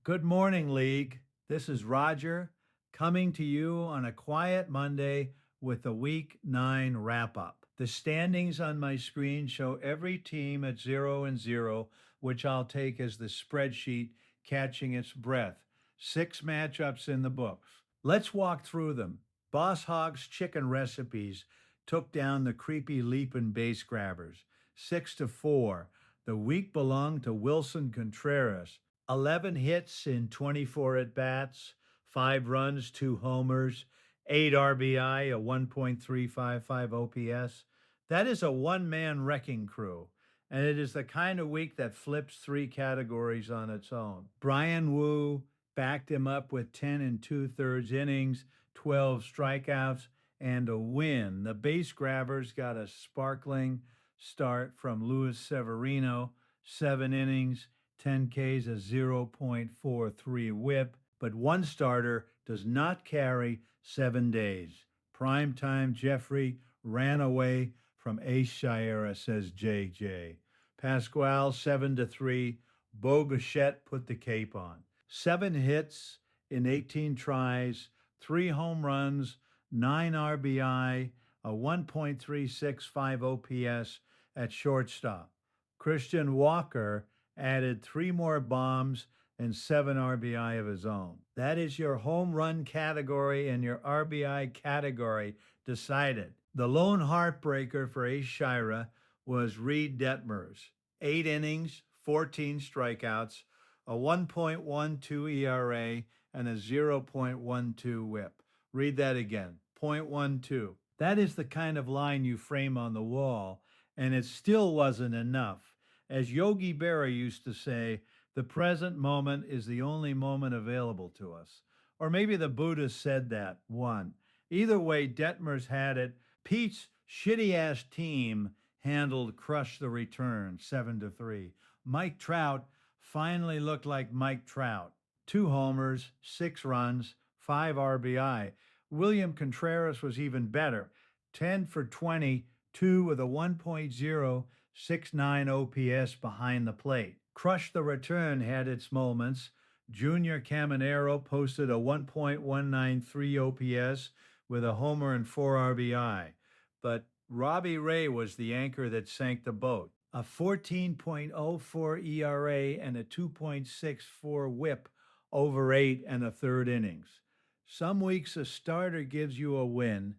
Good morning, League. This is Roger coming to you on a quiet Monday with the Week 9 wrap up. The standings on my screen show every team at 0-0, which I'll take as the spreadsheet catching its breath. 6 matchups in the books. Let's walk through them. Boss Hogg's chicken recipes took down the creepy leaping base grabbers 6-4. The week belonged to Wilson Contreras. 11 hits in 24 at bats, 5 runs, 2 homers, 8 RBI, a 1.355 OPS. That is a one man wrecking crew, and it is the kind of week that flips 3 categories on its own. Brian Wu backed him up with 10 and 2/3 innings, 12 strikeouts, and a win. The base grabbers got a sparkling start from Luis Severino, 7 innings, 10 Ks, a 0.43 whip, but one starter does not carry 7 days. Primetime Jeffrey ran away from Ace Shira, says JJ. Pasquale 7-3. Bo Bichette put the cape on. 7 hits in 18 tries, 3 home runs, 9 RBI, a 1.365 OPS at shortstop. Christian Walker added 3 more bombs and 7 RBI of his own. That is your home run category and your RBI category decided. The lone heartbreaker for Ace Shira was Reed Detmers. 8 innings, 14 strikeouts, a 1.12 ERA, and a 0.12 whip. Read that again, 0.12. That is the kind of line you frame on the wall, and it still wasn't enough. As Yogi Berra used to say, the present moment is the only moment available to us. Or maybe the Buddha said that one. Either way, Detmers had it. Pete's shitty ass team handled crush the return 7-3. Mike Trout finally looked like Mike Trout. 2 homers, 6 runs, 5 RBI. William Contreras was even better. 10 for 20, 2 with a 1.069 OPS behind the plate. Crush the return had its moments. Junior Caminero posted a 1.193 OPS with a homer and 4 RBI. But Robbie Ray was the anchor that sank the boat. A 14.04 ERA and a 2.64 whip over 8 1/3 innings. Some weeks a starter gives you a win.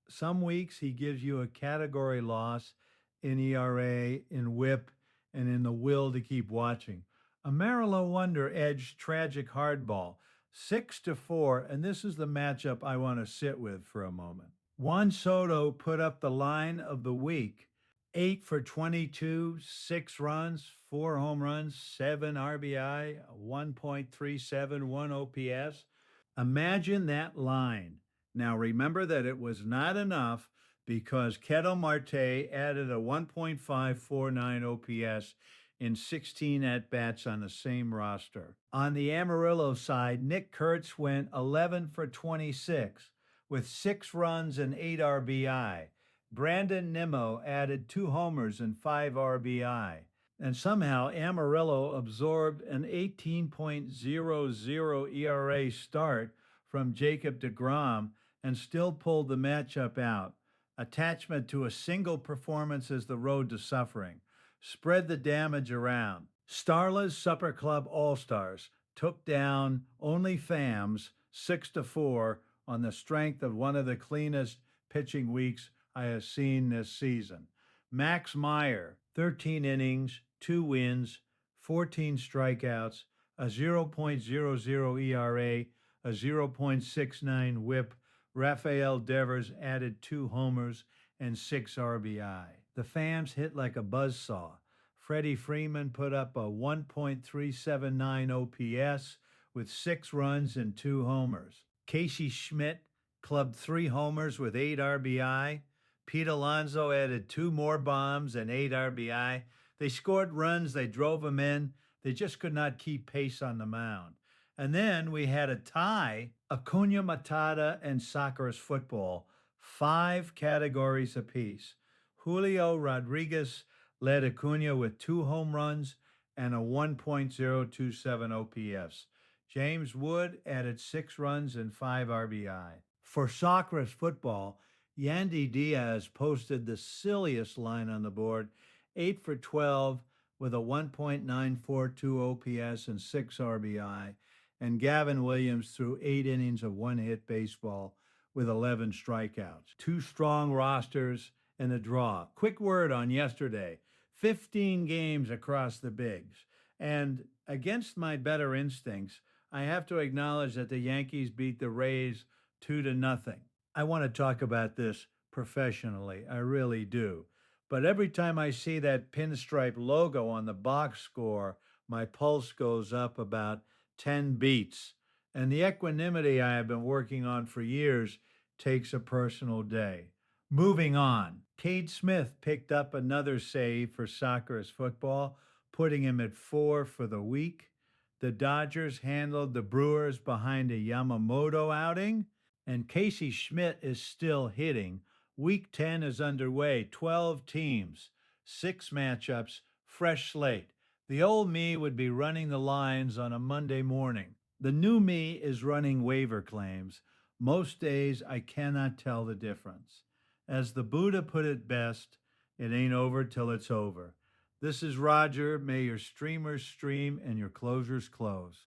Some weeks he gives you a category loss in ERA, in whip, and in the will to keep watching. Amarillo Wonder edged tragic hardball 6-4, and this is the matchup I want to sit with for a moment. Juan Soto put up the line of the week. 8 for 22, 6 runs, 4 home runs, 7 RBI, 1.371 OPS. Imagine that line. Now remember that it was not enough because Ketel Marte added a 1.549 OPS in 16 at-bats on the same roster. On the Amarillo side, Nick Kurtz went 11 for 26 with 6 runs and 8 RBI. Brandon Nimmo added 2 homers and 5 RBI. And somehow Amarillo absorbed an 18.00 ERA start from Jacob deGrom and still pulled the matchup out. Attachment to a single performance is the road to suffering. Spread the damage around. Starla's Supper Club All-Stars took down only Fams 6-4 on the strength of one of the cleanest pitching weeks I have seen this season. Max Meyer, 13 innings, 2 wins, 14 strikeouts, a 0.00 ERA, a 0.69 whip. Rafael Devers added 2 homers and 6 RBI. The Fams hit like a buzzsaw. Freddie Freeman put up a 1.379 OPS with 6 runs and 2 homers. Casey Schmidt clubbed 3 homers with 8 RBI. Pete Alonso added 2 more bombs and 8 RBI. They scored runs, they drove them in. They just could not keep pace on the mound. And then we had a tie, Acuna Matata and Soccer's football, 5 categories apiece. Julio Rodriguez led Acuna with 2 home runs and a 1.027 OPS. James Wood added 6 runs and 5 RBI. For Socra's football, Yandy Diaz posted the silliest line on the board, 8 for 12 with a 1.942 OPS and 6 RBI. And Gavin Williams threw 8 innings of one-hit baseball with 11 strikeouts. Two strong rosters and a draw. Quick word on yesterday: 15 games across the bigs. And against my better instincts, I have to acknowledge that the Yankees beat the Rays 2-0. I want to talk about this professionally. I really do. But every time I see that pinstripe logo on the box score, my pulse goes up about 10 beats. And the equanimity I have been working on for years takes a personal day. Moving on, Cade Smith picked up another save for Soccer's football, putting him at 4 for the week. The Dodgers handled the Brewers behind a Yamamoto outing, and Casey Schmidt is still hitting. Week 10 is underway, 12 teams, 6 matchups, fresh slate. The old me would be running the lines on a Monday morning. The new me is running waiver claims. Most days I cannot tell the difference. As the Buddha put it best, it ain't over till it's over. This is Roger. May your streamers stream and your closers close.